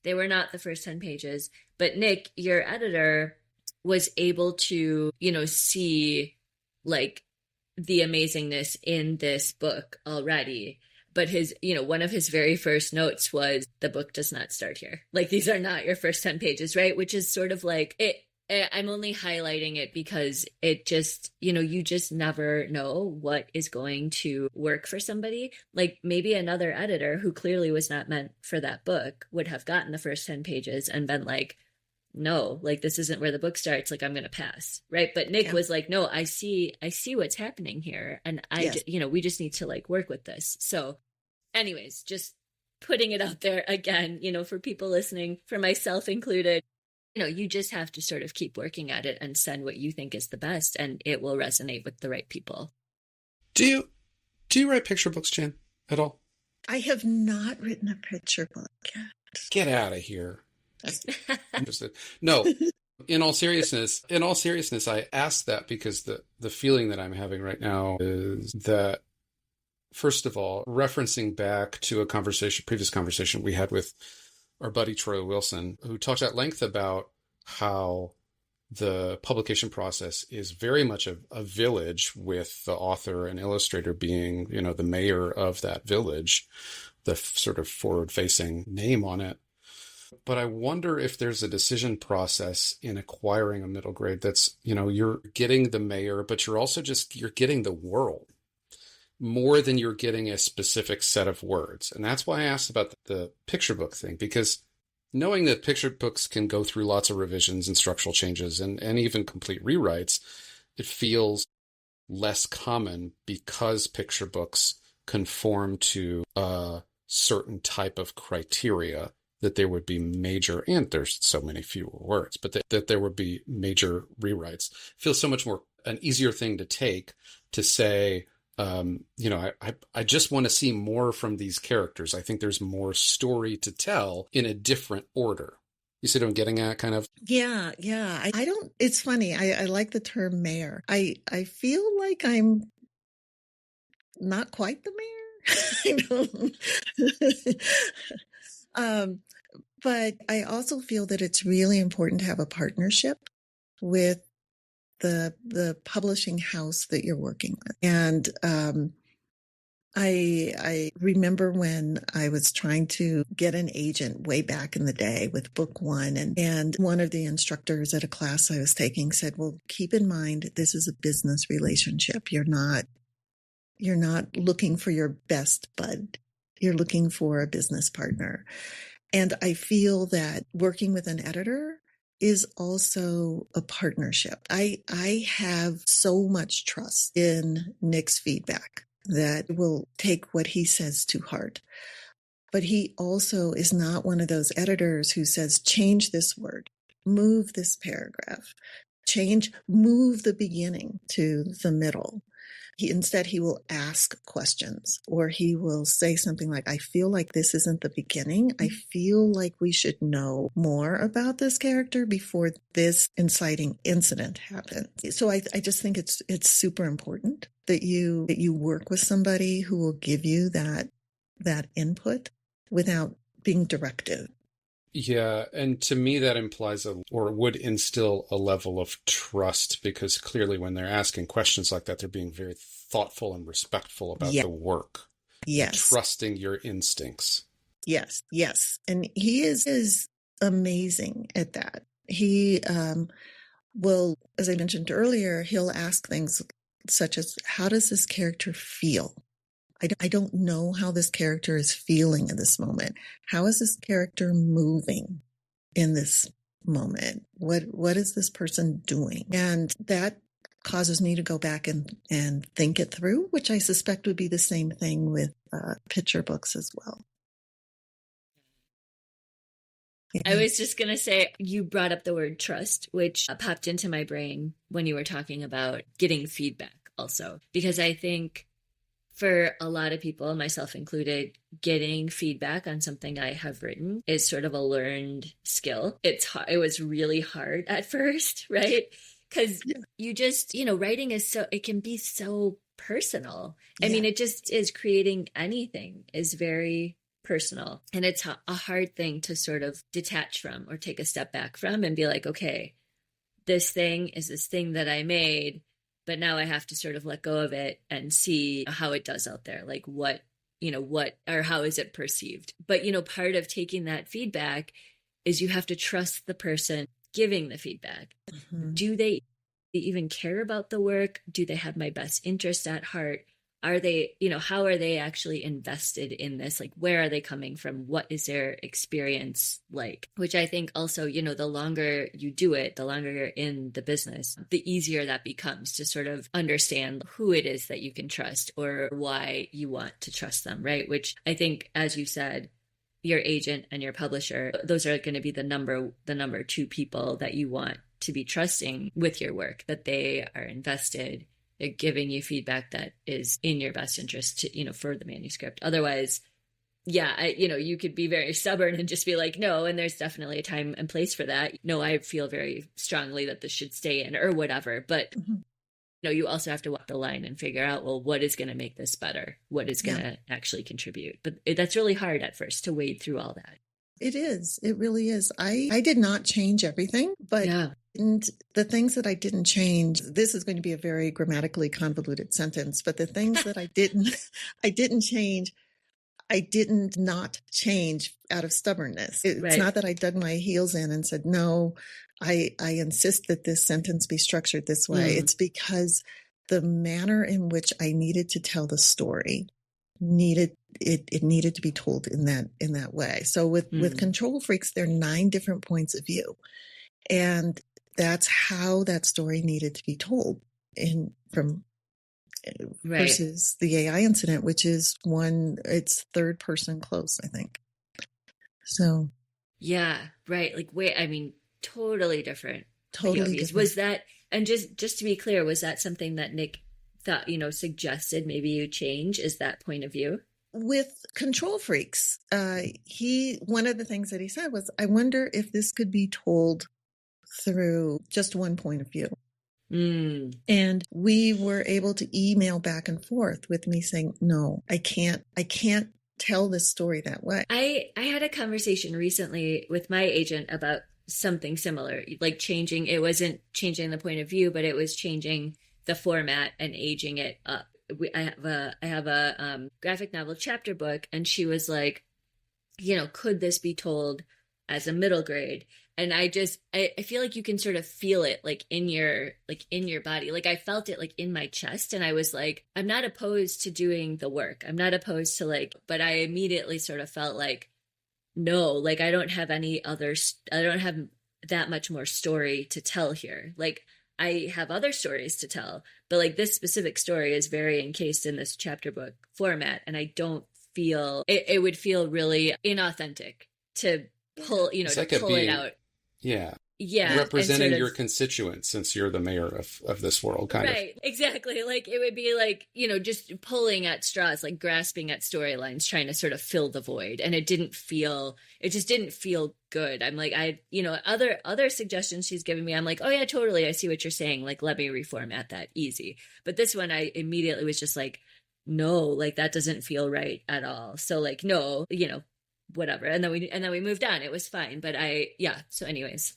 They were not the first 10 pages. But Nick, your editor, was able to, see, like, the amazingness in this book already. But his, one of his very first notes was, the book does not start here. Like, these are not your first 10 pages, right? Which is sort of like it. I'm only highlighting it because it just, you just never know what is going to work for somebody. Like, maybe another editor who clearly was not meant for that book would have gotten the first 10 pages and been like, no, like this isn't where the book starts. Like I'm going to pass. Right. But Nick was like, no, I see what's happening here. And Yes. we just need to like work with this. So anyways, just putting it out there again, for people listening, for myself included, you just have to sort of keep working at it and send what you think is the best, and it will resonate with the right people. Do you write picture books, Jan, at all? I have not written a picture book yet. Get out of here. No, in all seriousness, I asked that because the feeling that I'm having right now is that, first of all, referencing back to a previous conversation we had with our buddy Troy Wilson, who talked at length about how the publication process is very much a village, with the author and illustrator being, the mayor of that village, the sort of forward-facing name on it. But I wonder if there's a decision process in acquiring a middle grade that's, you're getting the mayor, but you're also you're getting the world more than you're getting a specific set of words. And that's why I asked about the picture book thing, because knowing that picture books can go through lots of revisions and structural changes and even complete rewrites, it feels less common because picture books conform to a certain type of criteria, that there would be major, and there's so many fewer words, but that there would be major rewrites. It feels so much more an easier thing to take to say, I just want to see more from these characters. I think there's more story to tell in a different order. You see what I'm getting at, kind of? Yeah. I don't, it's funny. I like the term mayor. I feel like I'm not quite the mayor. I don't. But I also feel that it's really important to have a partnership with the publishing house that you're working with. And I remember when I was trying to get an agent way back in the day with book one, and one of the instructors at a class I was taking said, well, keep in mind, this is a business relationship. You're not looking for your best bud. You're looking for a business partner. And I feel that working with an editor is also a partnership. I have so much trust in Nick's feedback that will take what he says to heart. But he also is not one of those editors who says, change this word, move this paragraph, move the beginning to the middle. Instead, he will ask questions, or he will say something like, I feel like this isn't the beginning. I feel like we should know more about this character before this inciting incident happens. So I just think it's super important that you work with somebody who will give you that input without being directive. Yeah, and to me that implies or would instill a level of trust, because clearly when they're asking questions like that, they're being very thoughtful and respectful about the work. Yes. Trusting your instincts. Yes. And he is amazing at that. He will, as I mentioned earlier, he'll ask things such as, how does this character feel? I don't know how this character is feeling in this moment. How is this character moving in this moment? What is this person doing? And that causes me to go back and think it through, which I suspect would be the same thing with picture books as well. Yeah. I was just going to say, you brought up the word trust, which popped into my brain when you were talking about getting feedback also, because I think for a lot of people, myself included, getting feedback on something I have written is sort of a learned skill. It was really hard at first, right? Because you just, writing it can be so personal. I mean, it just is, creating anything is very personal. And it's a hard thing to sort of detach from or take a step back from and be like, okay, this thing is this thing that I made, but now I have to sort of let go of it and see how it does out there. Like what, or how is it perceived? But, part of taking that feedback is you have to trust the person giving the feedback. Mm-hmm. Do they even care about the work? Do they have my best interest at heart? are they, how are they actually invested in this? Like, where are they coming from? What is their experience like? Which I think also, the longer you do it, the longer you're in the business, the easier that becomes to sort of understand who it is that you can trust or why you want to trust them, right? Which I think, as you said, your agent and your publisher, those are going to be the number two people that you want to be trusting with your work, that they are invested, they're giving you feedback that is in your best interest to, for the manuscript. Otherwise, yeah, you could be very stubborn and just be like, no, and there's definitely a time and place for that. No, I feel very strongly that this should stay in or whatever. But you also have to walk the line and figure out, well, what is going to make this better? What is going to actually contribute? But that's really hard at first to wade through all that. It is. It really is. I did not change everything, but and the things that I didn't change, this is going to be a very grammatically convoluted sentence, but the things that I didn't change, I didn't not change out of stubbornness. It's not that I dug my heels in and said, no, I insist that this sentence be structured this way. It's because the manner in which I needed to tell the story needed to be told in that way. So with Control Freaks, there are 9 different points of view. And that's how that story needed to be told versus the AI incident, which is it's third person close, I think. So. Yeah, right. Like, totally different. Totally different. Was that, and just to be clear, was that something that Nick thought, suggested maybe you change, is that point of view? With Control Freaks, one of the things that he said was, I wonder if this could be told through just one point of view. And we were able to email back and forth with me saying, no, I can't tell this story that way. I had a conversation recently with my agent about something similar, like it wasn't changing the point of view, but it was changing the format and aging it up. I have a graphic novel chapter book, and she was like, could this be told as a middle grade? And I feel like you can sort of feel it like in your body. Like I felt it like in my chest, and I was like, I'm not opposed to doing the work. I'm not opposed to but I immediately sort of felt like, no, like I don't have that much more story to tell here. Like I have other stories to tell, but this specific story is very encased in this chapter book format. And I don't feel it would feel really inauthentic to pull, pull it out. Yeah. Yeah. Representing your constituents, since you're the mayor of this world, kind of. Right. Exactly. Like it would be just pulling at straws, like grasping at storylines, trying to sort of fill the void. And it just didn't feel good. I'm like, other suggestions she's given me, I'm like, oh yeah, totally. I see what you're saying. Like, let me reformat that, easy. But this one, I immediately was just like, no, like that doesn't feel right at all. So no, whatever. And then we moved on. It was fine. But so anyways.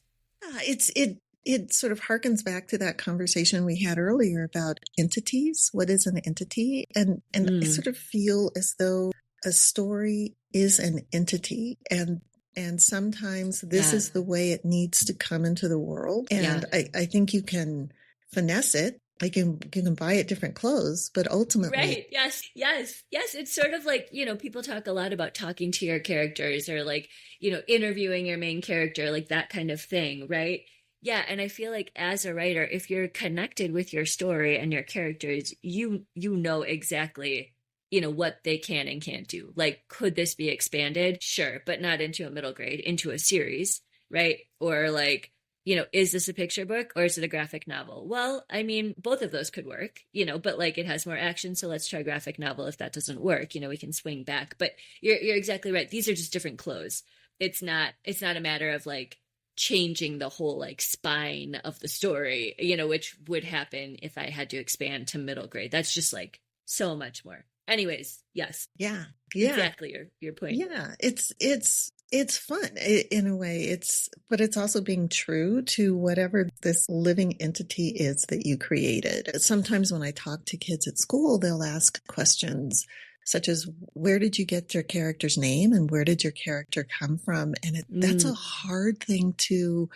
It sort of harkens back to that conversation we had earlier about entities. What is an entity? And I sort of feel as though a story is an entity, and sometimes this is the way it needs to come into the world. And I think you can finesse it. Like you can buy it different clothes, but ultimately. Right. Yes. It's sort of like, people talk a lot about talking to your characters or interviewing your main character, like that kind of thing. Right. Yeah. And I feel like as a writer, if you're connected with your story and your characters, you know exactly, what they can and can't do. Like, could this be expanded? Sure. But not into a middle grade, into a series. Right. Or is this a picture book or is it a graphic novel? Well, I mean, both of those could work, but it has more action. So let's try graphic novel. If that doesn't work, we can swing back. But you're exactly right. These are just different clothes. It's not a matter of changing the whole spine of the story, which would happen if I had to expand to middle grade. That's just so much more. Anyways, yes. Yeah. Exactly your point. Yeah. It's fun in a way. But it's also being true to whatever this living entity is that you created. Sometimes when I talk to kids at school, they'll ask questions such as, where did you get your character's name and where did your character come from? And that's a hard thing to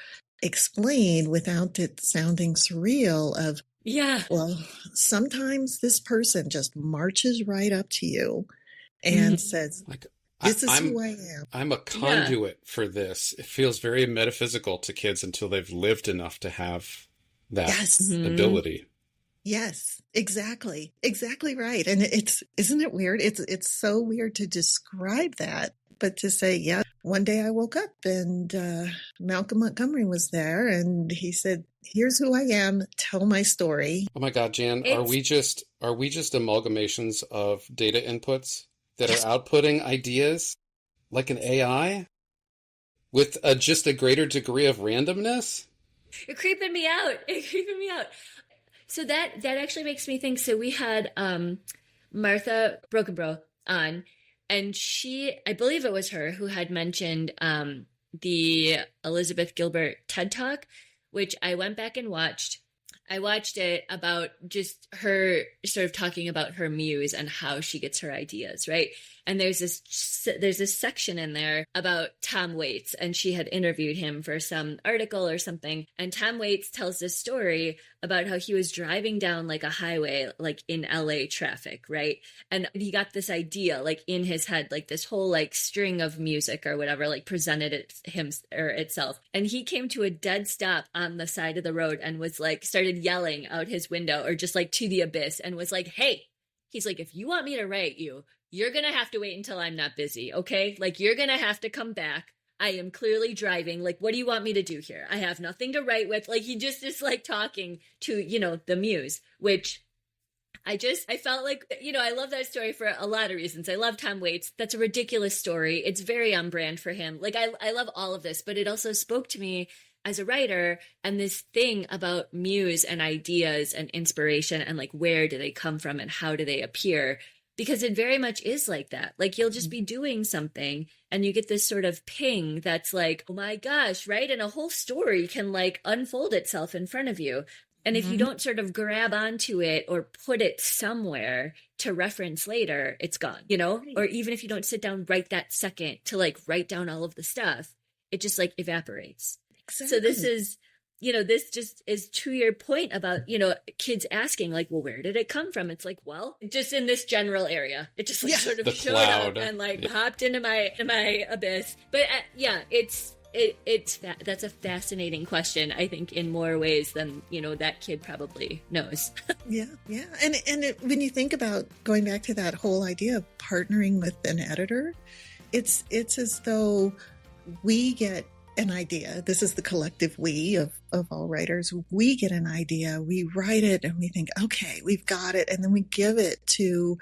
explain without it sounding surreal of, Yeah. well, sometimes this person just marches right up to you and says, Like, this is who I am. I'm a conduit for this. It feels very metaphysical to kids until they've lived enough to have that ability. Yes, exactly. Exactly right. And isn't it weird? It's so weird to describe that, but to say, yeah, one day I woke up and Malcolm Montgomery was there and he said, here's who I am, tell my story. Oh my God, Jan, are we just amalgamations of data inputs that are outputting ideas like an AI with just a greater degree of randomness? You're creeping me out. It's creeping me out. So that actually makes me think. So we had Martha Brokenbrough on, and I believe it was her who had mentioned the Elizabeth Gilbert TED Talk, which I went back and watched. I watched it about just her sort of talking about her muse and how she gets her ideas, right? And there's this section in there about Tom Waits, and she had interviewed him for some article or something. And Tom Waits tells this story about how he was driving down like a highway, like in LA traffic, right? And he got this idea like in his head, like this whole like string of music or whatever, like presented itself. And he came to a dead stop on the side of the road and was like, started yelling out his window or just like to the abyss and was like, hey, he's like, if you want me to write you're going to have to wait until I'm not busy, okay? Like, you're going to have to come back. I am clearly driving. Like, what do you want me to do here? I have nothing to write with. Like, he just is like talking to, the muse, which I felt like, I love that story for a lot of reasons. I love Tom Waits. That's a ridiculous story. It's very on brand for him. Like, I love all of this, but it also spoke to me as a writer and this thing about muse and ideas and inspiration and like, where do they come from and how do they appear? Because it very much is like that. Like you'll just be doing something and you get this sort of ping that's like, oh my gosh, right? And a whole story can like unfold itself in front of you. And if you don't sort of grab onto it or put it somewhere to reference later, it's gone, Or even if you don't sit down right that second to like write down all of the stuff, it just like evaporates. Exactly. So this is, this just is to your point about, kids asking like, well, where did it come from? It's like, well, just in this general area. It just like sort of showed up and like hopped into my abyss. But that's a fascinating question, I think, in more ways than, that kid probably knows. Yeah. And when you think about going back to that whole idea of partnering with an editor, it's as though we get an idea. This is the collective we of all writers. We get an idea, we write it, and we think, okay, we've got it. And then we give it to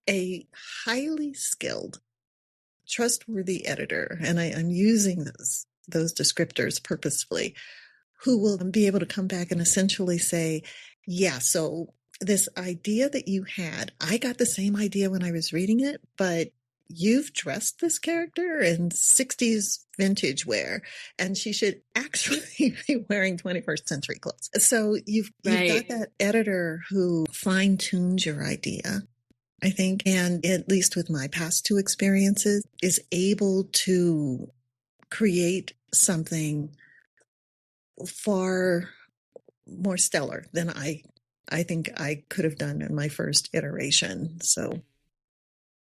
a highly skilled, trustworthy editor. And I'm using those descriptors purposefully, who will be able to come back and essentially say, yeah, so this idea that you had, I got the same idea when I was reading it, but you've dressed this character in 60s vintage wear, and she should actually be wearing 21st century clothes. So you've got that editor who fine-tunes your idea, I think, and at least with my past two experiences, is able to create something far more stellar than I think I could have done in my first iteration. So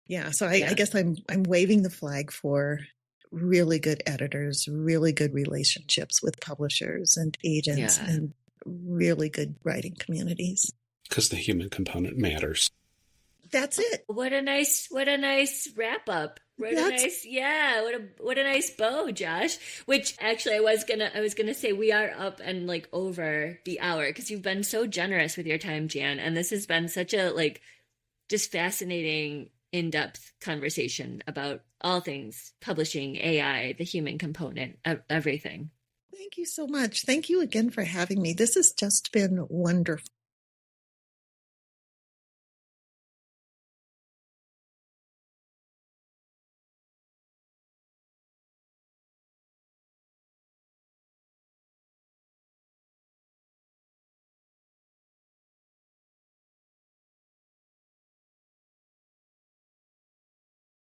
I guess I'm waving the flag for really good editors, really good relationships with publishers and agents, and really good writing communities. Because the human component matters. That's it. What a nice wrap up. What a nice bow, Josh. Which actually I was gonna say we are up and like over the hour because you've been so generous with your time, Jan, and this has been such a like just fascinating in-depth conversation about all things publishing, AI, the human component, everything. Thank you so much. Thank you again for having me. This has just been wonderful.